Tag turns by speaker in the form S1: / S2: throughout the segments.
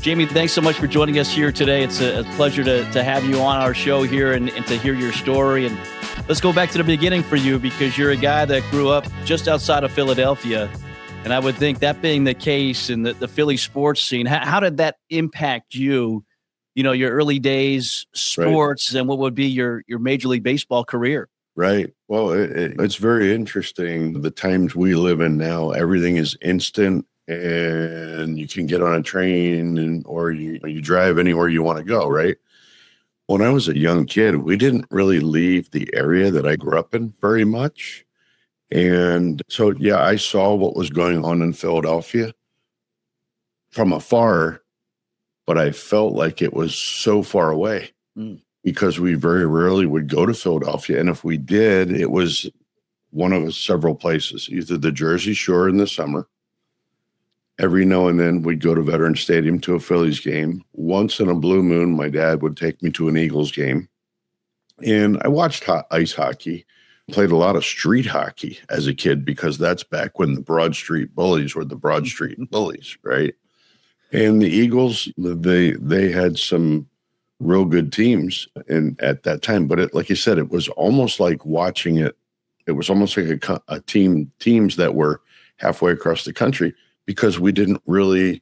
S1: Jamie, thanks so much for joining us here today. It's a pleasure to have you on our show here and to hear your story. And let's go back to the beginning for you, because you're a guy that grew up just outside of Philadelphia. And I would think that being the case in the Philly sports scene, how did that impact you, your early days, sports, right, and what would be your Major League Baseball career?
S2: Right. Well, it's very interesting. The times we live in now, everything is instant, and you can get on a train or you drive anywhere you want to go, right? When I was a young kid, we didn't really leave the area that I grew up in very much. And so, yeah, I saw what was going on in Philadelphia from afar, but I felt like it was so far away because we very rarely would go to Philadelphia. And if we did, it was one of several places, either the Jersey Shore in the summer. Every now and then we'd go to Veterans Stadium to a Phillies game. Once in a blue moon, my dad would take me to an Eagles game. And I watched ice hockey, played a lot of street hockey as a kid, because that's back when the Broad Street Bullies were the Broad Street Bullies, right? And the Eagles, they had some real good teams at that time. But like you said, it was almost like watching it. It was almost like teams that were halfway across the country, because we didn't really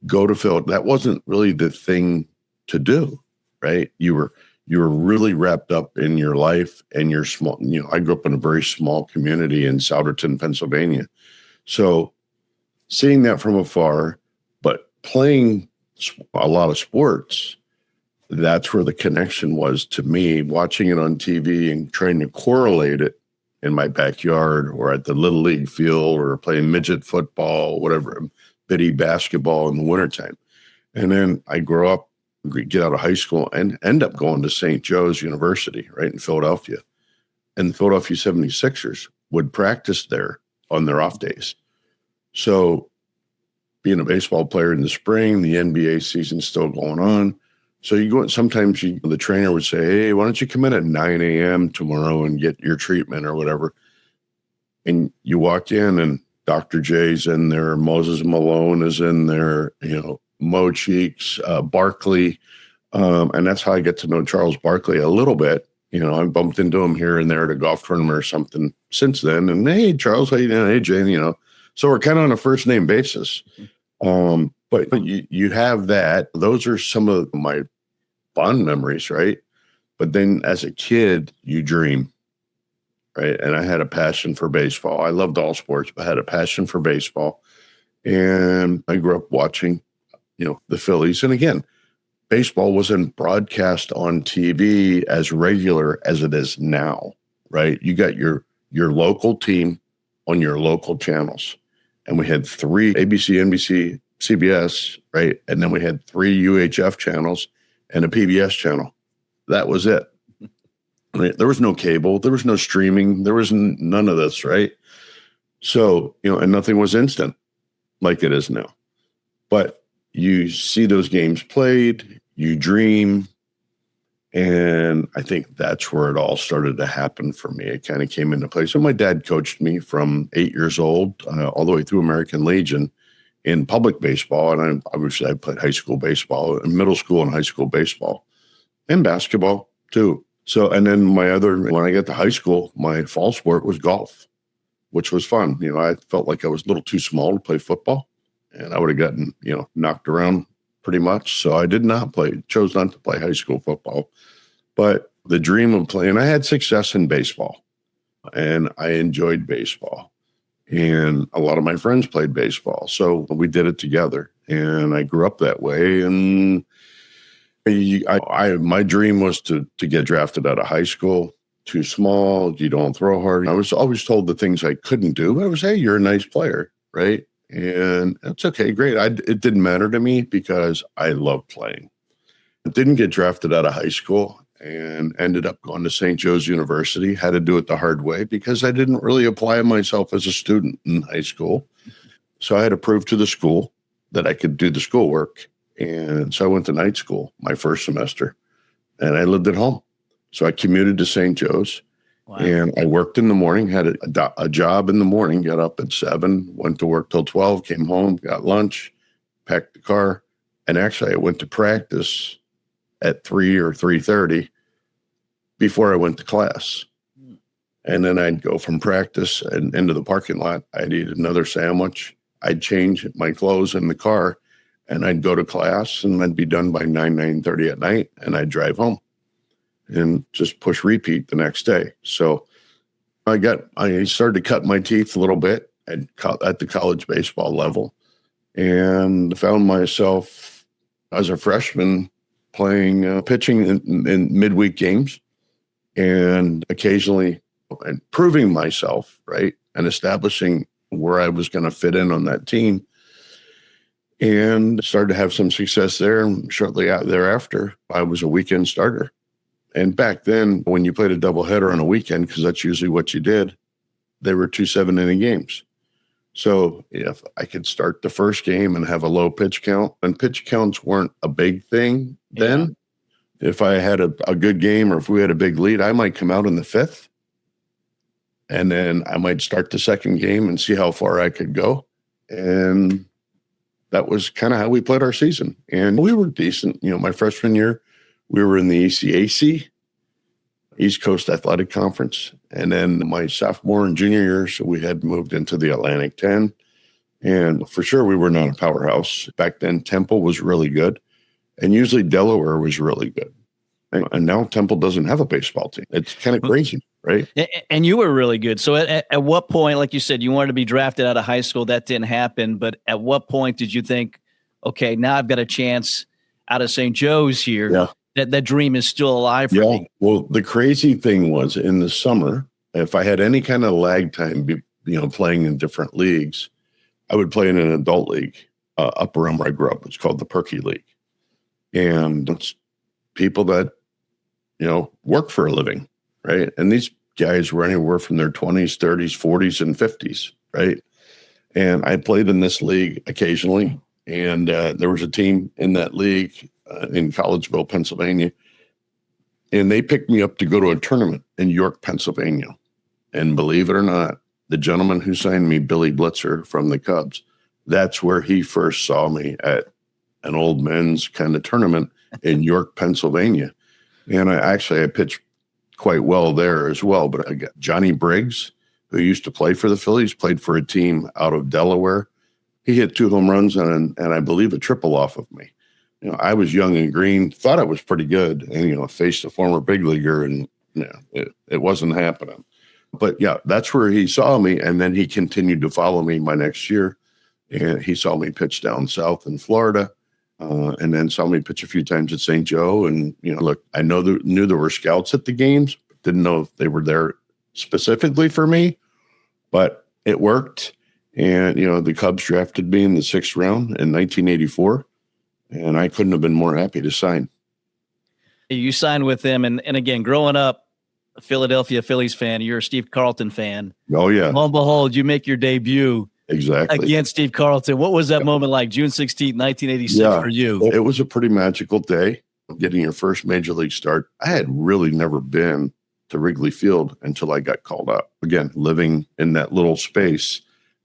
S2: go to Philly. That wasn't really the thing to do, right? You were really wrapped up in your life and your small, I grew up in a very small community in Souderton, Pennsylvania. So seeing that from afar, but playing a lot of sports, that's where the connection was to me, watching it on TV and trying to correlate it in my backyard or at the Little League field or playing midget football, whatever, bitty basketball in the wintertime. And then I grow up, get out of high school, and end up going to St. Joe's University, right in Philadelphia. And the Philadelphia 76ers would practice there on their off days. So being a baseball player in the spring, the NBA season's still going on. So you go, sometimes the trainer would say, hey, why don't you come in at 9 a.m. tomorrow and get your treatment or whatever. And you walk in and Dr. J's in there, Moses Malone is in there, Mo Cheeks, Barkley. And that's how I get to know Charles Barkley a little bit. I bumped into him here and there at a golf tournament or something since then. And hey, Charles, how you doing? Hey, Jane, so we're kind of on a first name basis. But you have that. Those are some of my fond memories, right? But then as a kid, you dream, right? And I had a passion for baseball. I loved all sports, but I had a passion for baseball. And I grew up watching, the Phillies. And again, baseball wasn't broadcast on TV as regular as it is now, right? You got your local team on your local channels. And we had 3 ABC, NBC, CBS, right? And then we had 3 UHF channels and a PBS channel. That was it. Right? There was no cable. There was no streaming. There was none of this, right? So, and nothing was instant like it is now. But you see those games played, you dream, and I think that's where it all started to happen for me. It kind of came into play. So my dad coached me from 8 years old all the way through American Legion in public baseball. And I played high school baseball, middle school and high school baseball, and basketball too. So, and then when I got to high school, my fall sport was golf, which was fun. I felt like I was a little too small to play football, and I would have gotten, knocked around pretty much. So I chose not to play high school football. But the dream of playing, I had success in baseball, and I enjoyed baseball. And a lot of my friends played baseball. So we did it together. And I grew up that way. And my dream was to get drafted out of high school. Too small, you don't throw hard. I was always told the things I couldn't do, but I was, hey, you're a nice player, right? And that's okay, great. It didn't matter to me because I love playing. I didn't get drafted out of high school and ended up going to St. Joe's University. Had to do it the hard way because I didn't really apply myself as a student in high school. So I had to prove to the school that I could do the schoolwork. And so I went to night school my first semester, and I lived at home. So I commuted to St. Joe's. Wow. And I worked in the morning, had a job in the morning, got up at 7, went to work till 12, came home, got lunch, packed the car, And actually, I went to practice at 3 or 3:30 before I went to class. And then I'd go from practice and into the parking lot. I'd eat another sandwich. I'd change my clothes in the car, and I'd go to class, and I'd be done by 9:30 at night, and I'd drive home and just push repeat the next day. So I started to cut my teeth a little bit at the college baseball level, and found myself as a freshman playing pitching in midweek games, and occasionally proving myself, right, and establishing where I was going to fit in on that team, and started to have some success there. And shortly thereafter, I was a weekend starter. And back then, when you played a doubleheader on a weekend, because that's usually what you did, they were 2 7-inning games. So if I could start the first game and have a low pitch count, and pitch counts weren't a big thing then. Yeah. If I had a good game, or if we had a big lead, I might come out in the 5th. And then I might start the second game and see how far I could go. And that was kind of how we played our season. And we were decent. My freshman year, we were in the ECAC, East Coast Athletic Conference. And then my sophomore and junior years, so we had moved into the Atlantic 10. And for sure, we were not a powerhouse. Back then, Temple was really good. And usually Delaware was really good. And now Temple doesn't have a baseball team. It's kind of crazy, right?
S1: And you were really good. So at what point, like you said, you wanted to be drafted out of high school. That didn't happen. But at what point did you think, okay, now I've got a chance out of St. Joe's here? Yeah. That dream is still alive for me.
S2: Well, the crazy thing was in the summer, if I had any kind of lag time, playing in different leagues, I would play in an adult league up around where I grew up. It's called the Perki League. And it's people that, work for a living, right? And these guys were anywhere from their 20s, 30s, 40s, and 50s, right? And I played in this league occasionally. And there was a team in that league in Collegeville, Pennsylvania. And they picked me up to go to a tournament in York, Pennsylvania. And believe it or not, the gentleman who signed me, Billy Blitzer from the Cubs, that's where he first saw me, at an old men's kind of tournament in York, Pennsylvania. And I pitched quite well there as well. But I got Johnny Briggs, who used to play for the Phillies, played for a team out of Delaware. He hit 2 home runs and I believe a triple off of me. I was young and green, thought I was pretty good, and faced a former big leaguer, and it wasn't happening. But yeah, that's where he saw me, and then he continued to follow me my next year, and he saw me pitch down south in Florida, and then saw me pitch a few times at St. Joe. And look, I knew there were scouts at the games, but didn't know if they were there specifically for me, but it worked. And the Cubs drafted me in the 6th round in 1984. And I couldn't have been more happy to sign.
S1: You signed with them. And again, growing up, a Philadelphia Phillies fan, you're a Steve Carlton fan.
S2: Oh, yeah.
S1: Lo and behold, you make your debut against Steve Carlton. What was that moment like, June 16th, 1986 for you?
S2: It was a pretty magical day, getting your first major league start. I had really never been to Wrigley Field until I got called up. Again, living in that little space.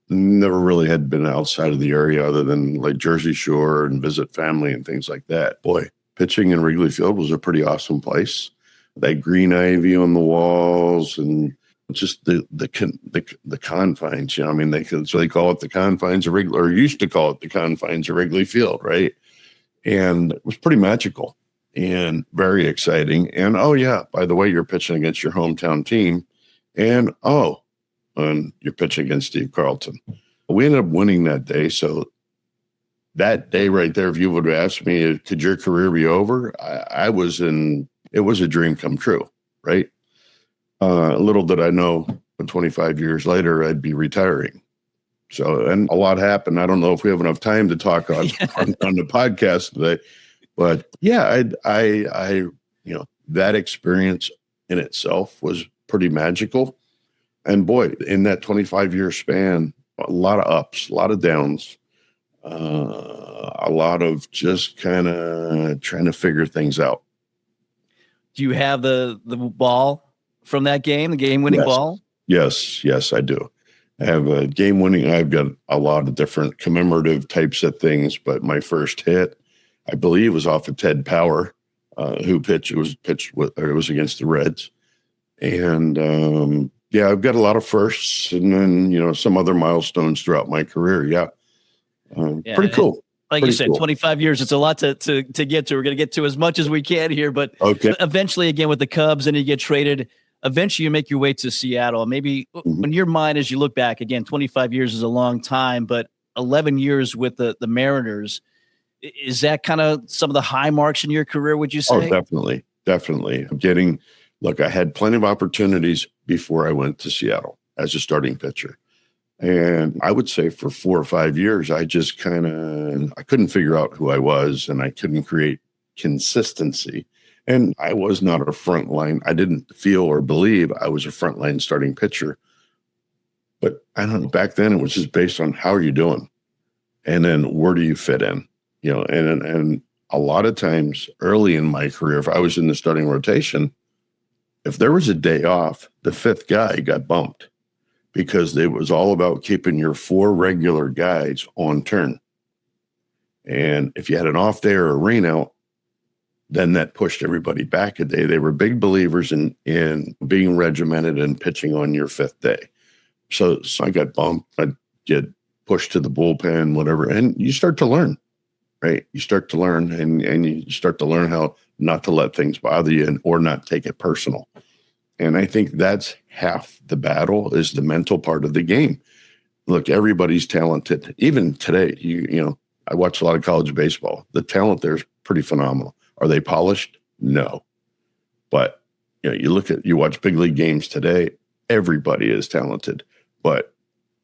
S2: Never really had been outside of the area other than like Jersey Shore and visit family and things like that. Boy, pitching in Wrigley Field was a pretty awesome place. That green ivy on the walls and just the confines. They call it the confines of Wrigley, or used to call it the confines of Wrigley Field, right? And it was pretty magical and very exciting. And by the way, you're pitching against your hometown team, and you're pitching against Steve Carlton. We ended up winning that day. So that day right there, if you would have asked me, could your career be over? It was a dream come true, right? Little did I know, 25 years later, I'd be retiring. So, and a lot happened. I don't know if we have enough time to talk on the podcast today, but yeah, that experience in itself was pretty magical. And boy, in that 25-year span, a lot of ups, a lot of downs, a lot of just kind of trying to figure things out.
S1: Do you have the ball from that game, the game-winning ball?
S2: Yes, I do. I have a game-winning. I've got a lot of different commemorative types of things, but my first hit, I believe was off of Ted Power, who pitched. It was against the Reds. And yeah, I've got a lot of firsts, and then some other milestones throughout my career. Yeah, pretty cool.
S1: Like you said, 25 years. It's a lot to get to. We're going to get to as much as we can here, but eventually, again, with the Cubs, and you get traded. Eventually, you make your way to Seattle. Maybe when your mind, as you look back, again, 25 years is a long time, but 11 years with the Mariners. Is that kind of some of the high marks in your career, would you say?
S2: Oh, definitely. Look, I had plenty of opportunities before I went to Seattle as a starting pitcher. And I would say for 4 or 5 years, I just I couldn't figure out who I was, and I couldn't create consistency. And I was not a frontline. I didn't feel or believe I was a frontline starting pitcher. But I don't know, back then it was just based on how are you doing? And then where do you fit in? And a lot of times early in my career, if I was in the starting rotation, if there was a day off, the 5th guy got bumped because it was all about keeping your 4 regular guys on turn. And if you had an off day or a rain out, then that pushed everybody back a day. They were big believers in being regimented and pitching on your 5th day. So I got bumped. I'd get pushed to the bullpen, whatever. And you start to learn, right? You start to learn, and you start to learn how not to let things bother you or not take it personal. And I think that's half the battle, is the mental part of the game. Look, everybody's talented. Even today, I watch a lot of college baseball. The talent there is pretty phenomenal. Are they polished? No. But you watch big league games today, everybody is talented. But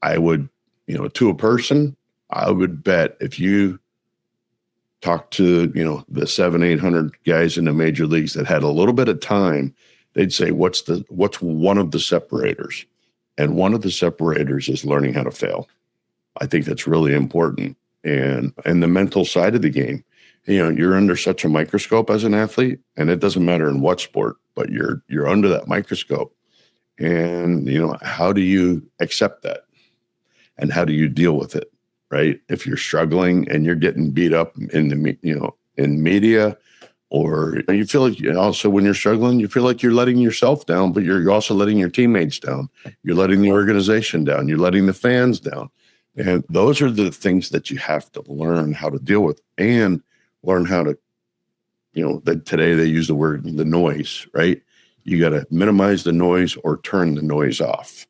S2: I would, to a person, I would bet if you talk to, the 700-800 guys in the major leagues that had a little bit of time, they'd say, what's one of the separators? And one of the separators is learning how to fail. I think that's really important. And the mental side of the game, you're under such a microscope as an athlete, and it doesn't matter in what sport, but you're under that microscope. And, how do you accept that? And how do you deal with it? Right? If you're struggling and you're getting beat up in media, or you feel like also when you're struggling, you feel like you're letting yourself down, but you're also letting your teammates down. You're letting the organization down. You're letting the fans down. And those are the things that you have to learn how to deal with, and learn how to, that today they use the word, the noise, right? You got to minimize the noise or turn the noise off.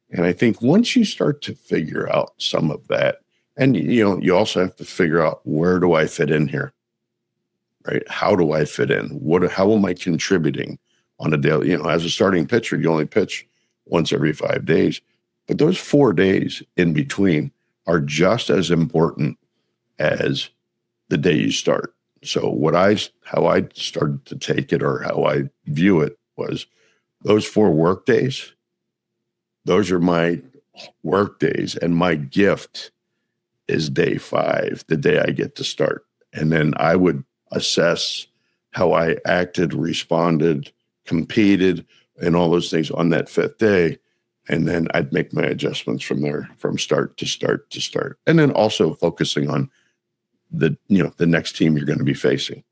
S2: And I think once you start to figure out some of that, and, you also have to figure out, where do I fit in here? Right? How do I fit in? How am I contributing on a daily? As a starting pitcher, you only pitch once every 5 days, but those 4 days in between are just as important as the day you start. So how I started to take it, or how I view it, was those 4 work days. Those are my work days, and my gift is day 5, the day I get to start. And then I would assess how I acted, responded, competed, and all those things on that 5th day. And then I'd make my adjustments from there, from start to start to start. And then also focusing on the next team you're going to be facing.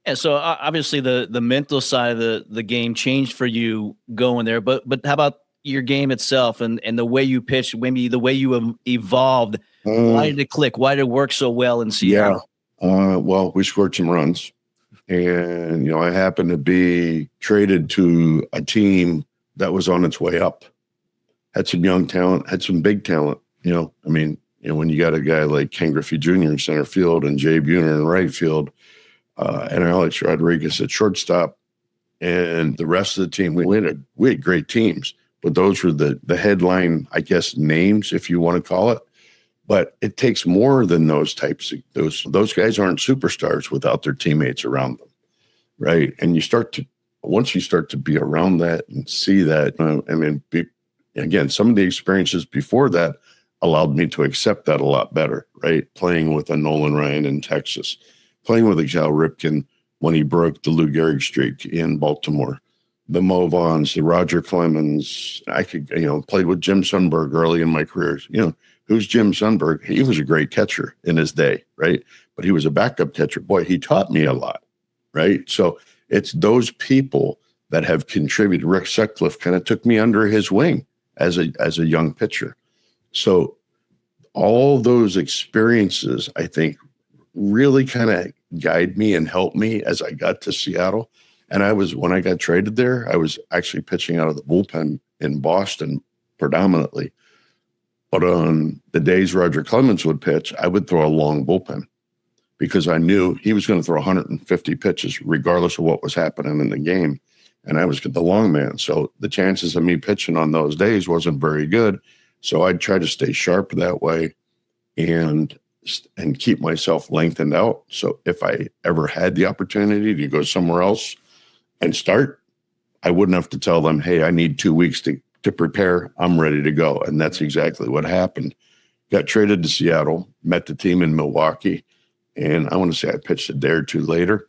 S1: Yeah. So obviously the mental side of the game changed for you going there, but how about your game itself and the way you pitched, maybe the way you evolved? Why did it click? Why did it work so well in Seattle?
S2: Yeah. Well, we scored some runs, and, I happened to be traded to a team that was on its way up, had some young talent, had some big talent. When you got a guy like Ken Griffey Jr. in center field, and Jay Buhner in right field, and Alex Rodriguez at shortstop, and the rest of the team, we had great teams, but those were the headline, I guess, names, if you want to call it. But it takes more than those types. Those guys aren't superstars without their teammates around them, right? And once you start to be around that and see that, again, some of the experiences before that allowed me to accept that a lot better, right? Playing with a Nolan Ryan in Texas, playing with a Cal Ripken when he broke the Lou Gehrig streak in Baltimore, the Mo Vaughns, the Roger Clemens. I could, played with Jim Sundberg early in my career. Who's Jim Sundberg? He was a great catcher in his day, right? But he was a backup catcher. Boy, he taught me a lot, right? So it's those people that have contributed. Rick Sutcliffe kind of took me under his wing as a young pitcher. So all those experiences, I think, really kind of guide me and help me as I got to Seattle. And when I got traded there, I was actually pitching out of the bullpen in Boston predominantly. But on the days Roger Clemens would pitch, I would throw a long bullpen because I knew he was going to throw 150 pitches regardless of what was happening in the game. And I was the long man. So the chances of me pitching on those days wasn't very good. So I'd try to stay sharp that way and keep myself lengthened out. So if I ever had the opportunity to go somewhere else and start, I wouldn't have to tell them, hey, I need 2 weeks to prepare. I'm ready to go. And that's exactly what happened. Got traded to Seattle, met the team in Milwaukee. And I want to say I pitched a day or two later.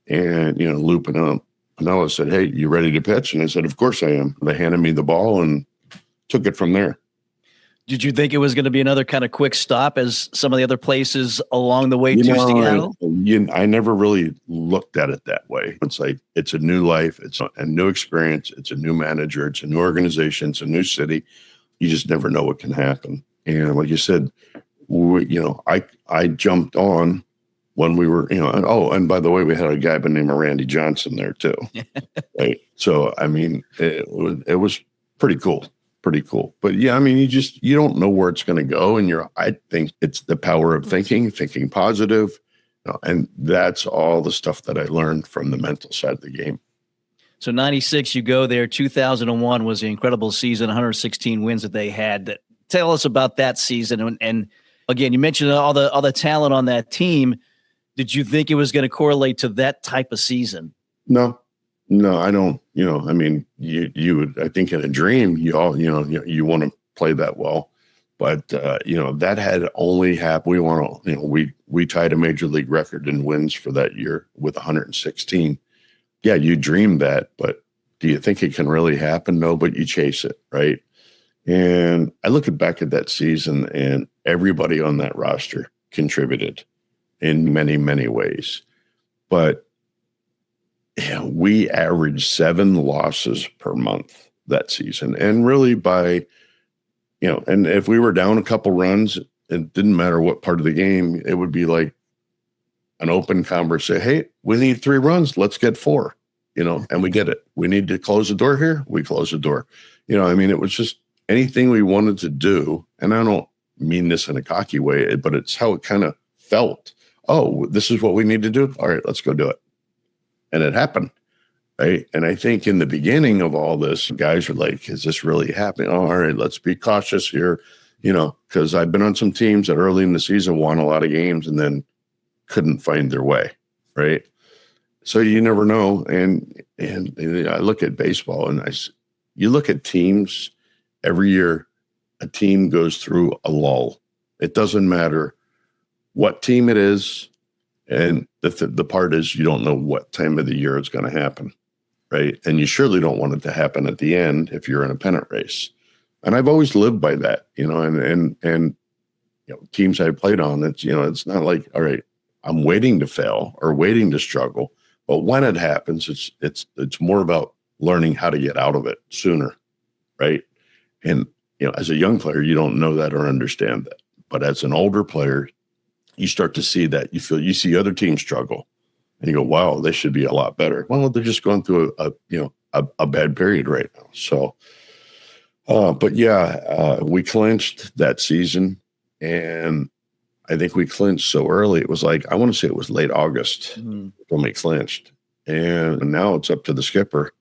S2: And, Lou Piniella said, hey, you ready to pitch? And I said, of course I am. They handed me the ball and took it from there.
S1: Did you think it was going to be another kind of quick stop as some of the other places along the way to Seattle?
S2: I never really looked at it that way. It's like, it's a new life. It's a new experience. It's a new manager. It's a new organization. It's a new city. You just never know what can happen. And like you said, I jumped on when we were, and by the way, we had a guy by the name of Randy Johnson there too. Right. So, I mean, it was pretty cool. Pretty cool. But yeah, I mean, you don't know where it's going to go. And I think it's the power of thinking positive. And that's all the stuff that I learned from the mental side of the game.
S1: So 96, you go there. 2001 was an incredible season, 116 wins that they had. Tell us about that season. And again, you mentioned all the talent on that team. Did you think it was going to correlate to that type of season?
S2: No, I don't. I mean, you would. I think in a dream, you want to play that well, but that had only happened. We tied a major league record in wins for that year with 116. Yeah, you dreamed that, but do you think it can really happen? No, but you chase it, right? And I look back at that season, and everybody on that roster contributed in many, many ways, but we averaged 7 losses per month that season. And really and if we were down a couple runs, it didn't matter what part of the game, it would be like an open conversation. Hey, we need 3 runs. Let's get 4, and we get it. We need to close the door here. We close the door. It was just anything we wanted to do. And I don't mean this in a cocky way, but it's how it kind of felt. Oh, this is what we need to do. All right, let's go do it. And it happened, right? And I think in the beginning of all this, guys were like, is this really happening? Oh, all right, let's be cautious here, because I've been on some teams that early in the season won a lot of games and then couldn't find their way, right? So you never know. And I look at baseball and you look at teams every year, a team goes through a lull. It doesn't matter what team it is. And the part is you don't know what time of the year it's going to happen, right? And you surely don't want it to happen at the end if you're in a pennant race. And I've always lived by that, and teams I played on, it's not like, all right, I'm waiting to fail or waiting to struggle. But when it happens, it's more about learning how to get out of it sooner, right? And as a young player, you don't know that or understand that. But as an older player, you start to see that. You see other teams struggle, and you go, "Wow, they should be a lot better." Well, they're just going through a bad period right now. So, but yeah, we clinched that season, and I think we clinched so early. It was like, I want to say it was late August when we clinched, and now it's up to the skipper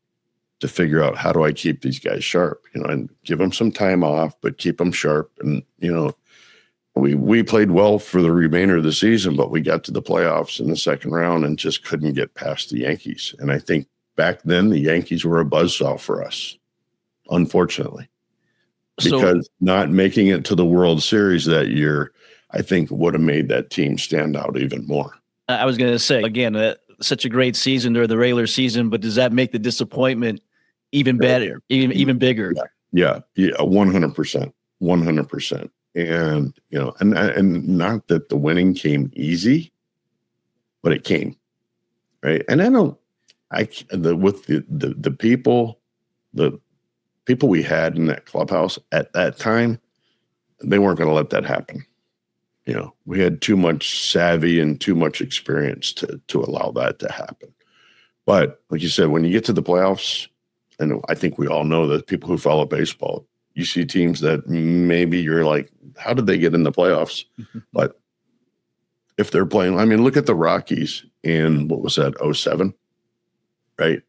S2: to figure out how do I keep these guys sharp, and give them some time off, but keep them sharp, and We played well for the remainder of the season, but we got to the playoffs in the second round and just couldn't get past the Yankees. And I think back then the Yankees were a buzzsaw for us, unfortunately, because not making it to the World Series that year, I think would have made that team stand out even more.
S1: I was going to say, again, such a great season during the regular season, but does that make the disappointment even better, even bigger.
S2: Yeah, 100%, 100%. And and not that the winning came easy, but it came, right. And with the people we had in that clubhouse at that time, they weren't going to let that happen. We had too much savvy and too much experience to allow that to happen. But like you said, when you get to the playoffs, and I think we all know that people who follow baseball, you see teams that maybe you're like, how did they get in the playoffs? But if they're playing, I mean, look at the Rockies in, what was that, 07, right?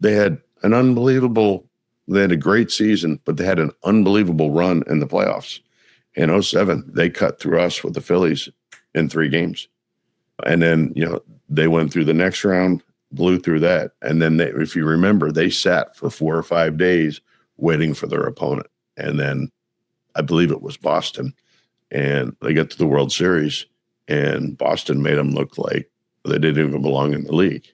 S2: They had a great season, but they had an unbelievable run in the playoffs. In 07, they cut through us with the Phillies in 3 games. And then, they went through the next round, blew through that. And then if you remember, they sat for 4 or 5 days waiting for their opponent. And then I believe it was Boston, and they got to the World Series, and Boston made them look like they didn't even belong in the league.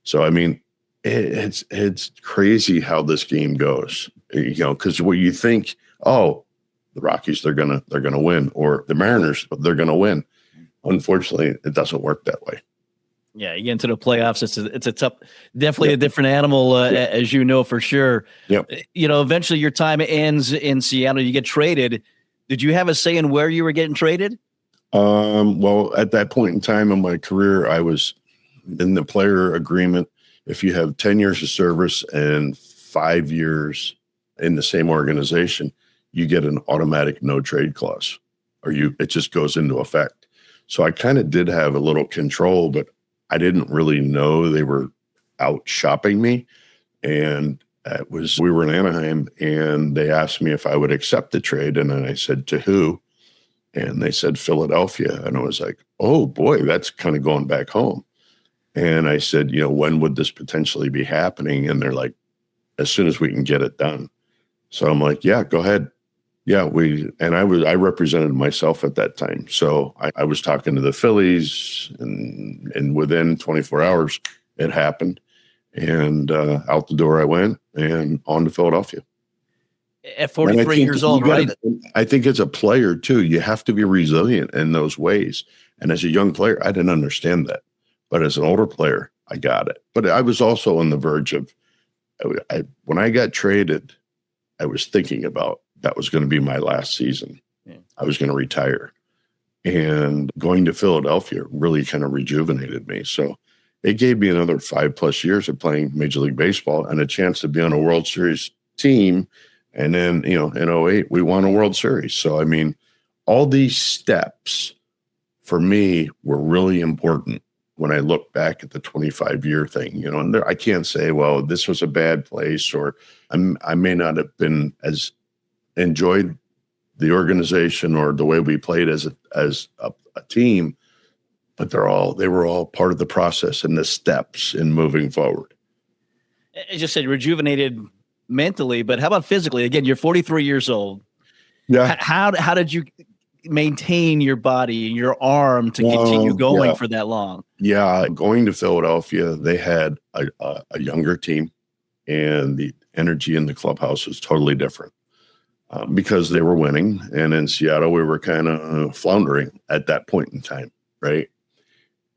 S2: So, I mean, it's crazy how this game goes, because what you think, oh, the Rockies, they're gonna win, or the Mariners, they're gonna win. Unfortunately, it doesn't work that way.
S1: Yeah, you get into the playoffs, it's a tough, definitely a different animal, as you know for sure.
S2: Yep.
S1: Eventually your time ends in Seattle. You get traded. Did you have a say in where you were getting traded?
S2: Well, at that point in time in my career, I was in the player agreement. If you have 10 years of service and 5 years in the same organization, you get an automatic no trade clause, or it just goes into effect. So I kind of did have a little control, but I didn't really know they were out shopping me. And we were in Anaheim, and they asked me if I would accept the trade. And then I said, to who? And they said, Philadelphia. And I was like, oh boy, that's kind of going back home. And I said, when would this potentially be happening? And they're like, as soon as we can get it done. So I'm like, yeah, go ahead. Yeah, I represented myself at that time. So I was talking to the Phillies, and within 24 hours, it happened. And out the door I went, and on to Philadelphia.
S1: At 43 years old, right?
S2: I think as a player, too, you have to be resilient in those ways. And as a young player, I didn't understand that. But as an older player, I got it. But I was also on the verge of, when I got traded, I was thinking about that was going to be my last season. Yeah. I was going to retire. And going to Philadelphia really kind of rejuvenated me. So it gave me another 5+ years of playing Major League Baseball and a chance to be on a World Series team. And then, in 08, we won a World Series. So, I mean, all these steps for me were really important when I look back at the 25-year thing, and I can't say, well, this was a bad place, or I may not have been as enjoyed the organization or the way we played as a team, but they were all part of the process and the steps in moving forward.
S1: As you said, rejuvenated mentally, but how about physically? Again, you're 43 years old.
S2: Yeah.
S1: How did you maintain your body and your arm to continue going for that long?
S2: Yeah, going to Philadelphia, they had a younger team, and the energy in the clubhouse was totally different. Because they were winning, and in Seattle, we were kind of floundering at that point in time, right?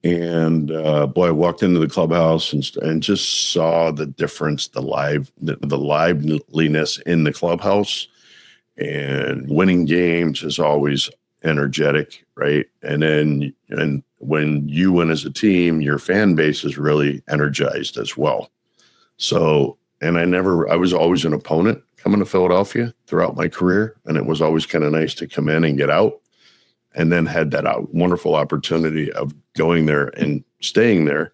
S2: And boy, I walked into the clubhouse and just saw the difference, the liveliness in the clubhouse, and winning games is always energetic, right? And when you win as a team, your fan base is really energized as well. So, and I was always an opponent coming to Philadelphia throughout my career. And it was always kind of nice to come in and get out, and then had that wonderful opportunity of going there and staying there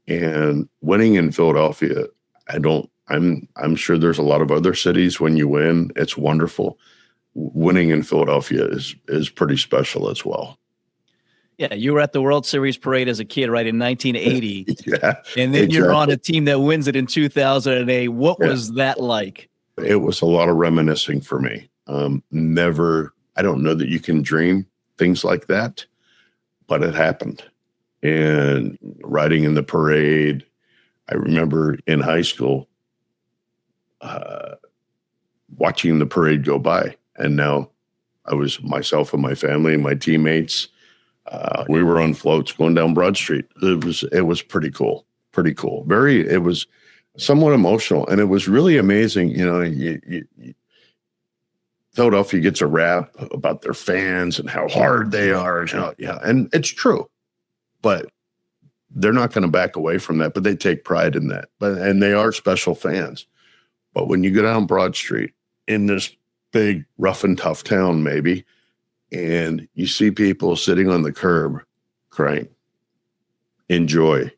S2: and winning in Philadelphia. I'm sure there's a lot of other cities when you win, it's wonderful. Winning in Philadelphia is pretty special as well.
S1: Yeah, you were at the World Series parade as a kid, right, in 1980.
S2: Yeah,
S1: and then you're on a team that wins it in 2008. What was that like?
S2: It was a lot of reminiscing for me. I don't know that you can dream things like that, but it happened. And riding in the parade, I remember in high school, watching the parade go by. And now I was myself and my family and my teammates. We were on floats going down Broad Street. It was pretty cool. Pretty cool. It was somewhat emotional, and it was really amazing. You know, Philadelphia gets a rap about their fans and how hard they are, and it's true, but they're not going to back away from that. But they take pride in that. And they are special fans. But when you go down Broad Street in this big, rough and tough town, maybe, and you see people sitting on the curb crying in joy,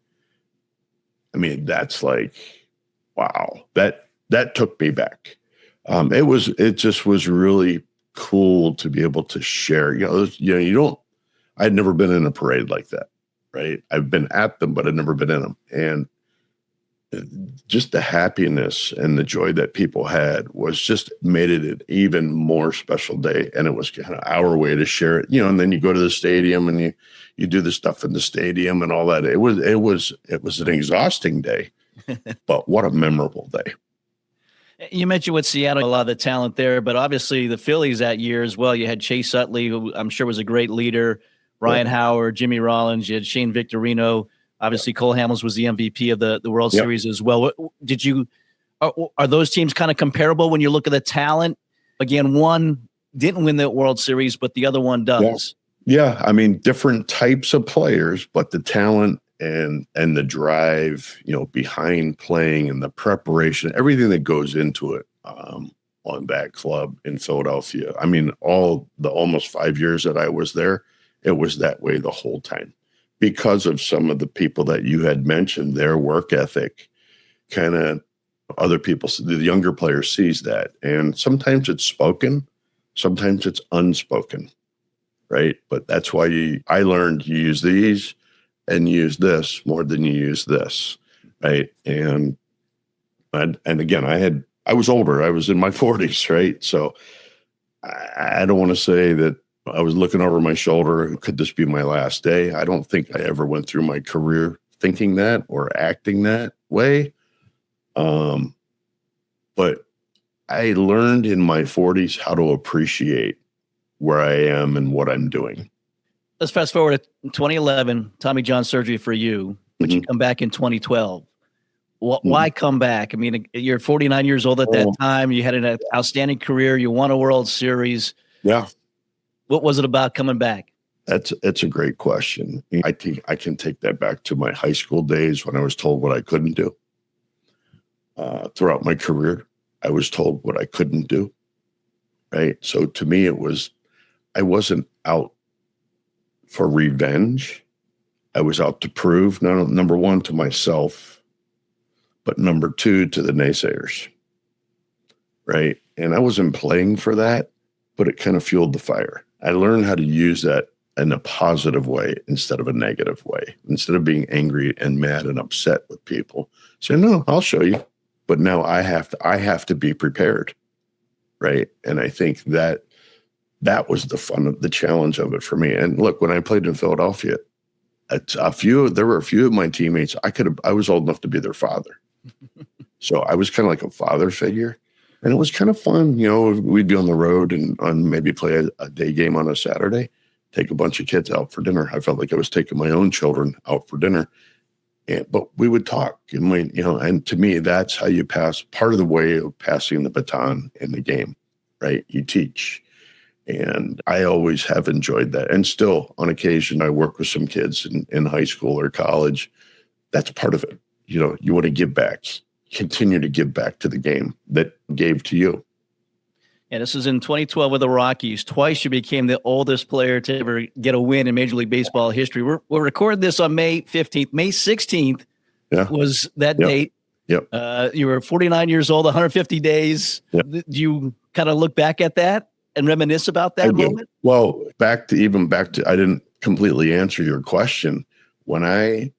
S2: I mean, that's like, wow, that took me back. It just was really cool to be able to share. I'd never been in a parade like that, right? I've been at them, but I'd never been in them. And just the happiness and the joy that people had was just made it an even more special day. And it was kind of our way to share it, and then you go to the stadium and you do the stuff in the stadium and all that. It was an exhausting day, but what a memorable day.
S1: You mentioned with Seattle, a lot of the talent there, but obviously the Phillies that year as well. You had Chase Utley, who I'm sure was a great leader, Ryan Howard, Jimmy Rollins, you had Shane Victorino. Obviously, Cole Hamels was the MVP of the World Series as well. Are those teams kind of comparable when you look at the talent? Again, one didn't win the World Series, but the other one does.
S2: Yeah. I mean, different types of players, but the talent and the drive, behind playing and the preparation, everything that goes into it on that club in Philadelphia. I mean, almost 5 years that I was there, it was that way the whole time. Because of some of the people that you had mentioned, their work ethic, kind of other people, the younger player sees that. And sometimes it's spoken, sometimes it's unspoken, right? But that's why I learned you use these and use this more than you use this, right? And again, I was older. I was in my 40s, right? So I don't want to say that I was looking over my shoulder. Could this be my last day? I don't think I ever went through my career thinking that or acting that way. But I learned in my 40s how to appreciate where I am and what I'm doing.
S1: Let's fast forward to 2011, Tommy John surgery for you, but you come back in 2012. Why come back? I mean, you're 49 years old at that time. You had an outstanding career. You won a World Series.
S2: Yeah.
S1: What was it about coming back?
S2: It's a great question. I think I can take that back to my high school days when I was told what I couldn't do. Throughout my career, I was told what I couldn't do. Right. So to me, I wasn't out for revenge. I was out to prove, number one, to myself, but number two, to the naysayers. Right. And I wasn't playing for that, but it kind of fueled the fire. I learned how to use that in a positive way instead of a negative way. Instead of being angry and mad and upset with people, say, no, I'll show you. But now I have to be prepared, right? And I think that was the fun of the challenge of it for me. And look, when I played in Philadelphia, there were a few of my teammates. I was old enough to be their father, so I was kind of like a father figure. And it was kind of fun. We'd be on the road and maybe play a day game on a Saturday, take a bunch of kids out for dinner. I felt like I was taking my own children out for dinner. But we would talk. And to me, that's how you pass, part of the way of passing the baton in the game, right? You teach. And I always have enjoyed that. And still, on occasion, I work with some kids in high school or college. That's part of it. You want to give back. Continue to give back to the game that gave to you.
S1: Yeah, this is in 2012 with the Rockies. Twice you became the oldest player to ever get a win in Major League Baseball history. We're recording this on May 15th. May 16th was that date.
S2: Yep.
S1: You were 49 years old, 150 days. Yep. Do you kind of look back at that and reminisce about that moment?
S2: Well, back to I didn't completely answer your question. When I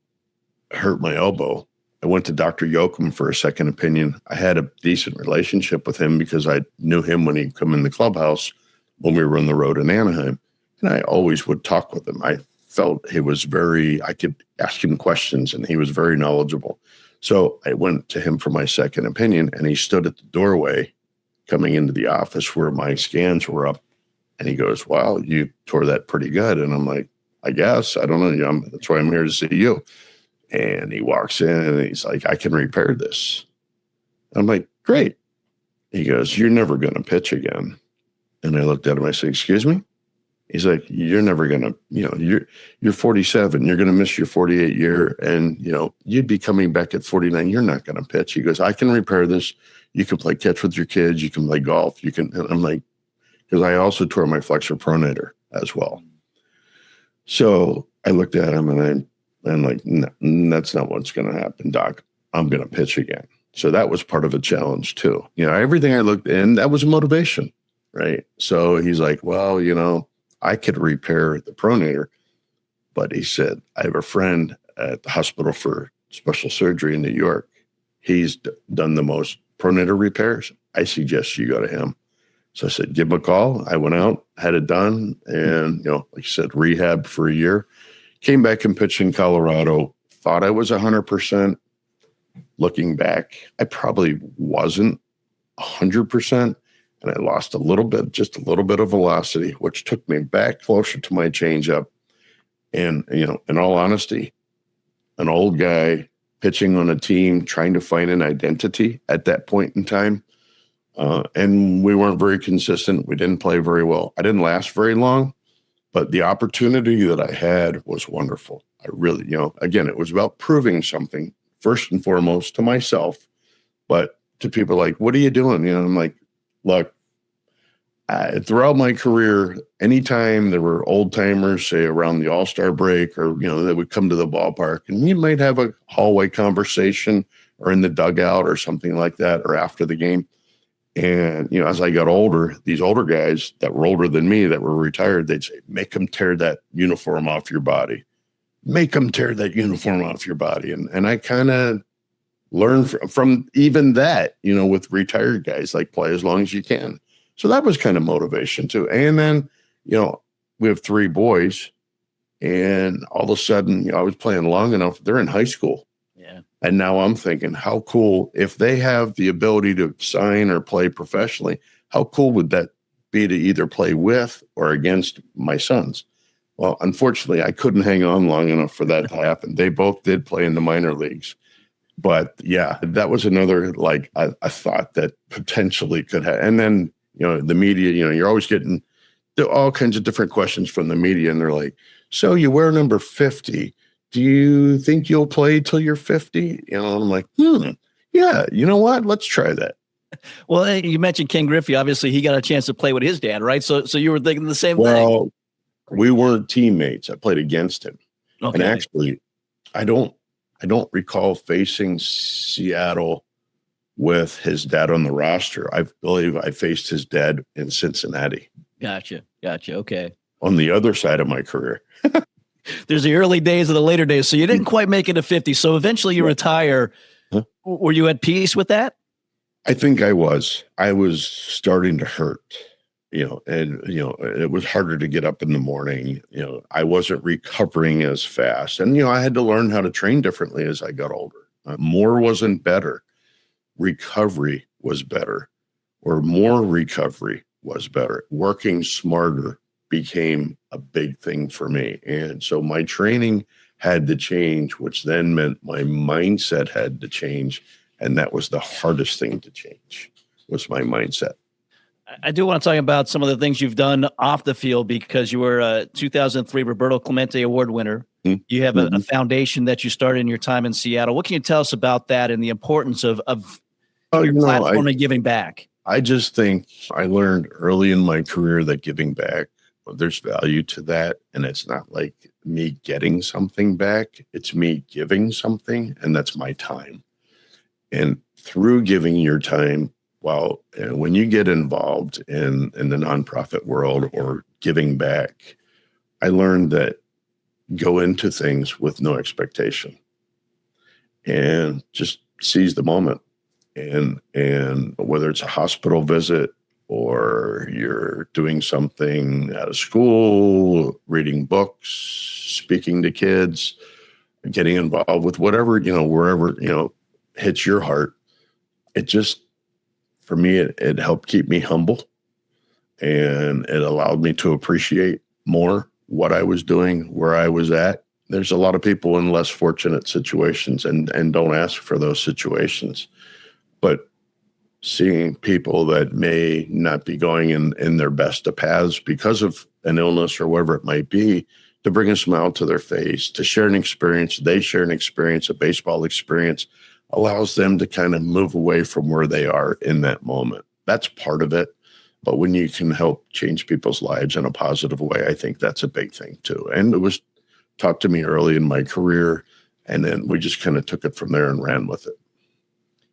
S2: hurt my elbow, I went to Dr. Yoakum for a second opinion. I had a decent relationship with him because I knew him when he'd come in the clubhouse when we were on the road in Anaheim. And I always would talk with him. I felt I could ask him questions and he was very knowledgeable. So I went to him for my second opinion, and he stood at the doorway coming into the office where my scans were up. And he goes, wow, you tore that pretty good. And I'm like, I guess. I don't know. That's why I'm here to see you. And he walks in and he's like, I can repair this. I'm like, great. He goes, you're never going to pitch again. And I looked at him. I said, excuse me? He's like, you're never going to, you're 47. You're going to miss your 48 year. And, you'd be coming back at 49. You're not going to pitch. He goes, I can repair this. You can play catch with your kids. You can play golf. You can. And I'm like, because I also tore my flexor pronator as well. So I looked at him and I'm like, no, that's not what's going to happen, Doc. I'm going to pitch again. So that was part of a challenge too. Everything I looked in, that was motivation, right? So he's like, well, I could repair the pronator. But he said, I have a friend at the hospital for special surgery in New York. He's done the most pronator repairs. I suggest you go to him. So I said, give him a call. I went out, had it done, and, like you said, rehab for a year. Came back and pitched in Colorado. Thought I was 100%. Looking back, I probably wasn't 100%. And I lost just a little bit of velocity, which took me back closer to my changeup. And, in all honesty, an old guy pitching on a team, trying to find an identity at that point in time. And we weren't very consistent. We didn't play very well. I didn't last very long, but the opportunity that I had was wonderful. I really, again, it was about proving something first and foremost to myself, but to people like, what are you doing? I'm like, look, throughout my career, anytime there were old timers, say around the All-Star break, or, they would come to the ballpark and we might have a hallway conversation or in the dugout or something like that, or after the game. And, as I got older, these older guys that were older than me that were retired, they'd say, make them tear that uniform off your body. Make them tear that uniform off your body. And I kind of learned from even that, with retired guys, like play as long as you can. So that was kind of motivation too. And then, we have 3 boys, and all of a sudden, I was playing long enough. They're in high school.
S1: Yeah.
S2: And now I'm thinking, how cool, if they have the ability to sign or play professionally, how cool would that be to either play with or against my sons? Well, unfortunately, I couldn't hang on long enough for that to happen. They both did play in the minor leagues. But yeah, that was another, like, I thought that potentially could have. And then, the media, you're always getting all kinds of different questions from the media. And they're like, so you wear number 50. Do you think you'll play till you're 50? And I'm like, yeah, you know what? Let's try that.
S1: Well, you mentioned Ken Griffey. Obviously, he got a chance to play with his dad, right? So you were thinking the same thing.
S2: Well, we weren't teammates. I played against him.
S1: Okay.
S2: And actually, I don't recall facing Seattle with his dad on the roster. I believe I faced his dad in Cincinnati.
S1: Gotcha. Okay.
S2: On the other side of my career.
S1: There's the early days and the later days. So you didn't quite make it to 50. So eventually you retire.
S2: Huh?
S1: Were you at peace with that?
S2: I think I was. I was starting to hurt, and, it was harder to get up in the morning. I wasn't recovering as fast. And, I had to learn how to train differently as I got older. More wasn't better. Recovery was better, or more recovery was better. Working smarter became a big thing for me. And so my training had to change, which then meant my mindset had to change. And that was the hardest thing to change, was my mindset.
S1: I do want to talk about some of the things you've done off the field, because you were a 2003 Roberto Clemente Award winner. Mm-hmm. You have a foundation that you started in your time in Seattle. What can you tell us about that and the importance of your platform and giving back?
S2: I just think I learned early in my career that giving back, there's value to that. And it's not like me getting something back. It's me giving something, and that's my time. And through giving your time, when you get involved in the nonprofit world or giving back, I learned that go into things with no expectation and just seize the moment. And whether it's a hospital visit or you're doing something at a school, reading books, speaking to kids, getting involved with whatever, wherever, hits your heart. It just, for me, it helped keep me humble, and it allowed me to appreciate more what I was doing, where I was at. There's a lot of people in less fortunate situations and don't ask for those situations. But seeing people that may not be going in their best of paths because of an illness or whatever it might be, to bring a smile to their face, to share an experience, they share an experience, a baseball experience, allows them to kind of move away from where they are in that moment. That's part of it. But when you can help change people's lives in a positive way, I think that's a big thing too. And it was taught to me early in my career, and then we just kind of took it from there and ran with it.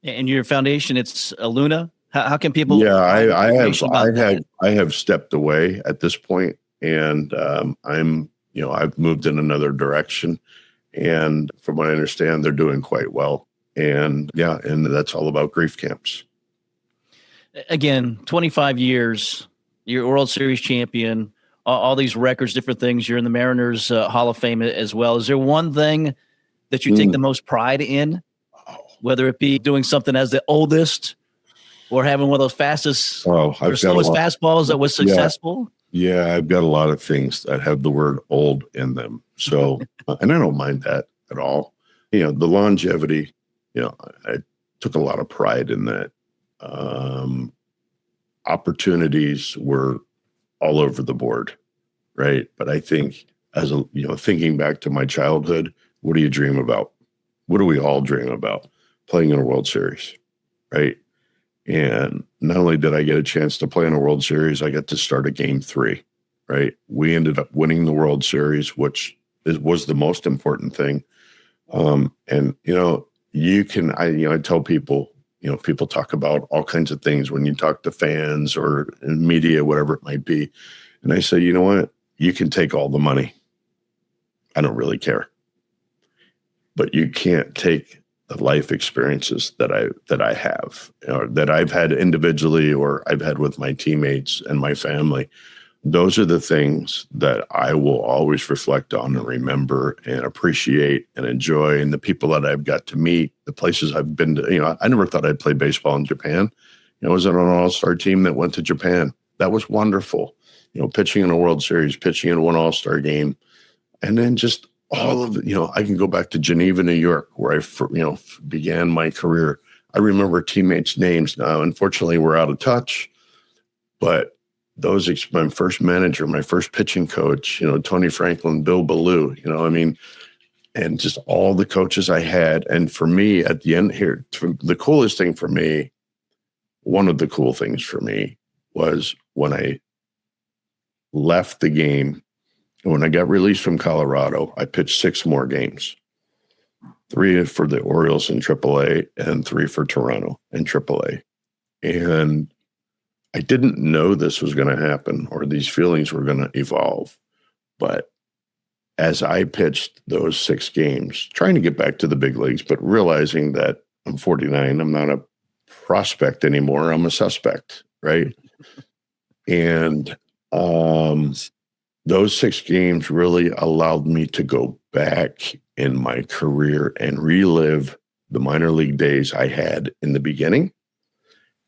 S1: And your foundation, it's Eluna. How can people?
S2: Yeah, I have stepped away at this point, and I've moved in another direction. And from what I understand, they're doing quite well. And and that's all about grief camps.
S1: Again, 25 years, you're World Series champion, all these records, different things. You're in the Mariners Hall of Fame as well. Is there one thing that you take the most pride in, whether it be doing something as the oldest or having one of those fastest slowest fastballs that was successful?
S2: Yeah, I've got a lot of things that have the word old in them. So, and I don't mind that at all. The longevity, I took a lot of pride in that. Opportunities were all over the board, right? But I think thinking back to my childhood, what do you dream about? What do we all dream about? Playing in a World Series, right? And not only did I get a chance to play in a World Series, I got to start a Game 3, right? We ended up winning the World Series, which was the most important thing. I tell people, people talk about all kinds of things when you talk to fans or in media, whatever it might be. And I say, you know what? You can take all the money. I don't really care. But you can't take the life experiences that I have, that I've had individually or I've had with my teammates and my family. Those are the things that I will always reflect on and remember and appreciate and enjoy. And the people that I've got to meet, the places I've been to, I never thought I'd play baseball in Japan. I was on an all-star team that went to Japan. That was wonderful. Pitching in a World Series, pitching in one all-star game. And then just all of it, I can go back to Geneva, New York, where I, began my career. I remember teammates' names now. Unfortunately, we're out of touch, but my first manager, my first pitching coach, Tony Franklin, Bill Ballou, and just all the coaches I had. And for me at the end here, the coolest thing for me, one of the cool things for me was when I left the game. When I got released from Colorado, I pitched 6 more games, 3 for the Orioles in AAA and 3 for Toronto in AAA. And I didn't know this was going to happen or these feelings were going to evolve. But as I pitched those 6 games, trying to get back to the big leagues, but realizing that I'm 49, I'm not a prospect anymore, I'm a suspect, right? And those 6 games really allowed me to go back in my career and relive the minor league days I had in the beginning.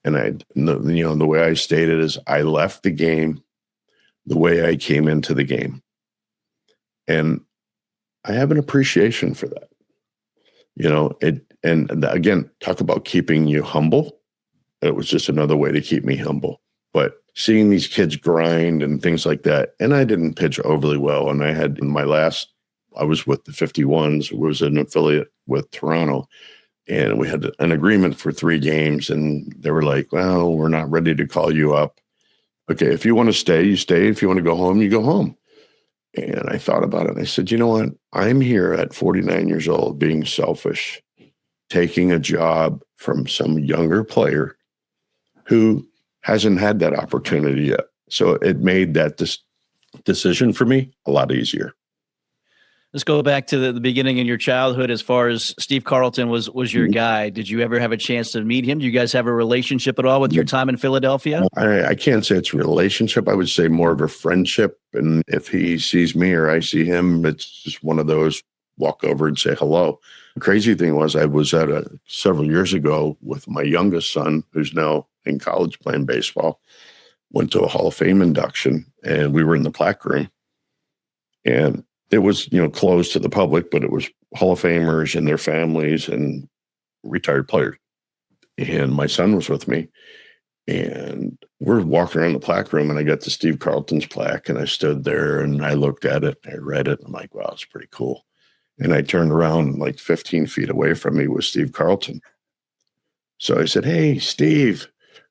S2: And the way I stated is I left the game the way I came into the game. And I have an appreciation for that. And again, talk about keeping you humble. It was just another way to keep me humble. But seeing these kids grind and things like that, and I didn't pitch overly well. And I had I was with the 51s, was an affiliate with Toronto. And we had an agreement for 3 games, and they were like, well, we're not ready to call you up. Okay, if you want to stay, you stay. If you want to go home, you go home. And I thought about it, and I said, you know what? I'm here at 49 years old being selfish, taking a job from some younger player who hasn't had that opportunity yet. So it made that decision for me a lot easier.
S1: Let's go back to the beginning in your childhood. As far as Steve Carlton was your guy, did you ever have a chance to meet him? Do you guys have a relationship at all with your time in Philadelphia?
S2: I can't say it's a relationship. I would say more of a friendship. And if he sees me or I see him, it's just one of those, walk over and say hello. The crazy thing was I was at several years ago with my youngest son, who's now in college playing baseball, went to a Hall of Fame induction, and we were in the plaque room. And it was, closed to the public, but it was Hall of Famers and their families and retired players. And my son was with me. And we're walking around the plaque room, and I got to Steve Carlton's plaque, and I stood there and I looked at it, I read it, and I'm like, wow, it's pretty cool. And I turned around, like 15 feet away from me was Steve Carlton. So I said, hey, Steve,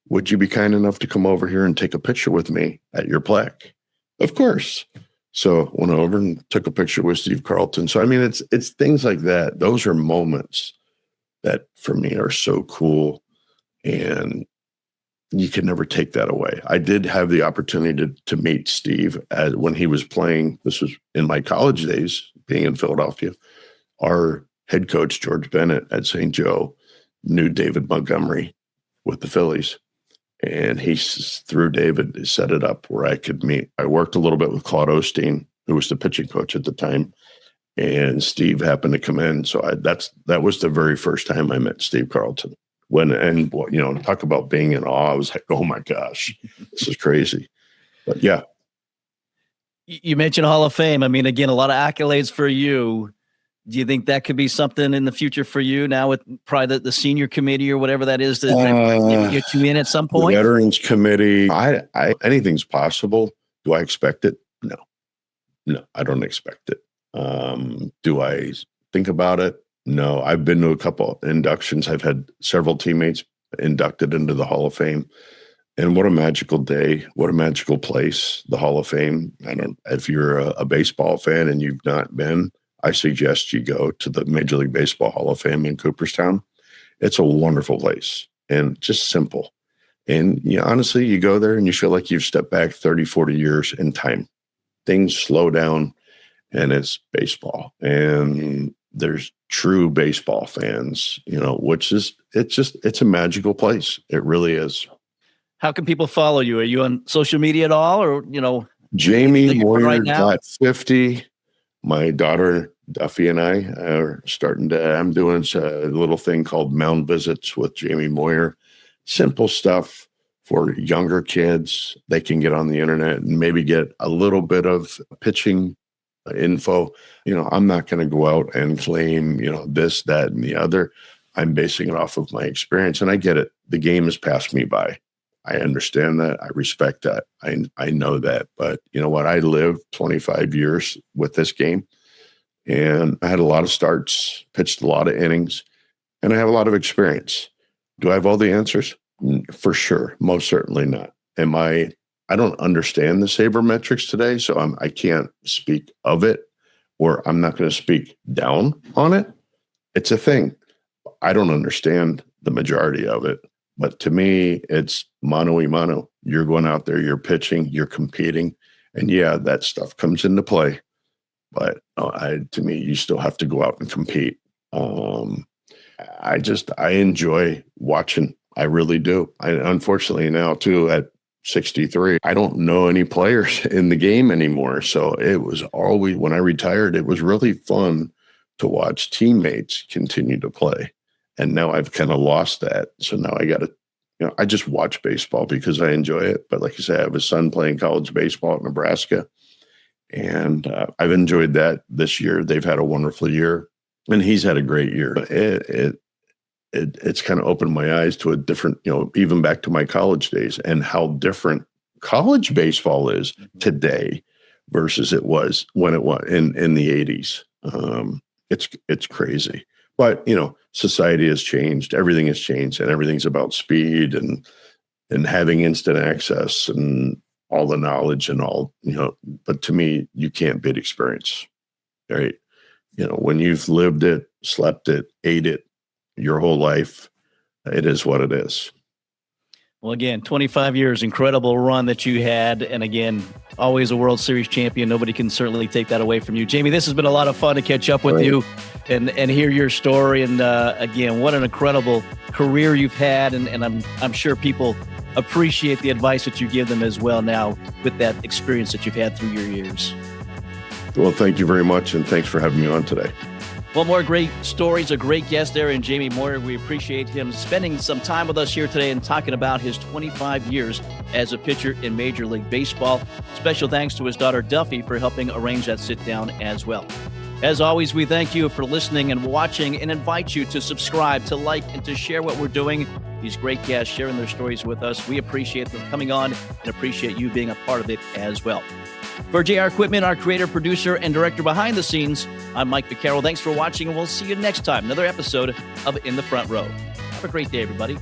S2: would you be kind enough to come over here and take a picture with me at your plaque? Of course. So went over and took a picture with Steve Carlton. So, I mean, it's things like that. Those are moments that for me are so cool, and you can never take that away. I did have the opportunity to meet Steve when he was playing. This was in my college days, being in Philadelphia. Our head coach, George Bennett at St. Joe, knew David Montgomery with the Phillies. And he, through David, set it up where I could meet. I worked a little bit with Claude Osteen, who was the pitching coach at the time. And Steve happened to come in. So that was the very first time I met Steve Carlton. Talk about being in awe. I was like, oh my gosh, this is crazy. But yeah.
S1: You mentioned Hall of Fame. I mean, again, a lot of accolades for you. Do you think that could be something in the future for you now with probably the senior committee or whatever that is that get you in at some point?
S2: The Veterans Committee, anything's possible. Do I expect it? No, I don't expect it. Do I think about it? No, I've been to a couple inductions. I've had several teammates inducted into the Hall of Fame. And what a magical day. What a magical place, the Hall of Fame. If you're a baseball fan and you've not been, I suggest you go to the Major League Baseball Hall of Fame in Cooperstown. It's a wonderful place and just simple. And honestly, you go there and you feel like you've stepped back 30, 40 years in time. Things slow down, and it's baseball. And there's true baseball fans, it's a magical place. It really is.
S1: How can people follow you? Are you on social media at all, or,
S2: Jamie Moyer got 50. My daughter Duffy and I are I'm doing a little thing called Mound Visits with Jamie Moyer. Simple stuff for younger kids. They can get on the internet and maybe get a little bit of pitching info. I'm not going to go out and claim, this, that, and the other. I'm basing it off of my experience, and I get it. The game has passed me by. I understand that. I respect that. I know that. But you know what? I lived 25 years with this game, and I had a lot of starts, pitched a lot of innings, and I have a lot of experience. Do I have all the answers? For sure. Most certainly not. I don't understand the sabermetrics today, so I can't speak of it, or I'm not going to speak down on it. It's a thing. I don't understand the majority of it, but to me, it's mano a mano. You're going out there, you're pitching, you're competing, and yeah, that stuff comes into play. But to me, you still have to go out and compete. I enjoy watching. I really do. Unfortunately now too, at 63, I don't know any players in the game anymore. So it was always, when I retired, it was really fun to watch teammates continue to play. And now I've kind of lost that. So now I got to, I just watch baseball because I enjoy it. But like I said, I have a son playing college baseball at Nebraska. And I've enjoyed that this year. They've had a wonderful year, and he's had a great year. It's kind of opened my eyes to a different, even back to my college days and how different college baseball is today versus it was when it was in the 80s. It's crazy. But, society has changed. Everything has changed, and everything's about speed and having instant access and all the knowledge and all, but to me, you can't beat experience, right? When you've lived it, slept it, ate it your whole life, it is what it is.
S1: Well, again, 25 years, incredible run that you had. And again, always a World Series champion. Nobody can certainly take that away from you. Jamie, this has been a lot of fun to catch up with you and hear your story. And again, what an incredible career you've had. And I'm sure people appreciate the advice that you give them as well now with that experience that you've had through your years.
S2: Well, thank you very much. And thanks for having me on today.
S1: Well, more great stories, a great guest there in Jamie Moyer. We appreciate him spending some time with us here today and talking about his 25 years as a pitcher in Major League Baseball. Special thanks to his daughter Duffy for helping arrange that sit down as well. As always, we thank you for listening and watching and invite you to subscribe, to like, and to share what we're doing. These great guests sharing their stories with us. We appreciate them coming on and appreciate you being a part of it as well. For JR Equipment, our creator, producer, and director behind the scenes, I'm Mike Vaccaro. Thanks for watching, and we'll see you next time. Another episode of In the Front Row. Have a great day, everybody.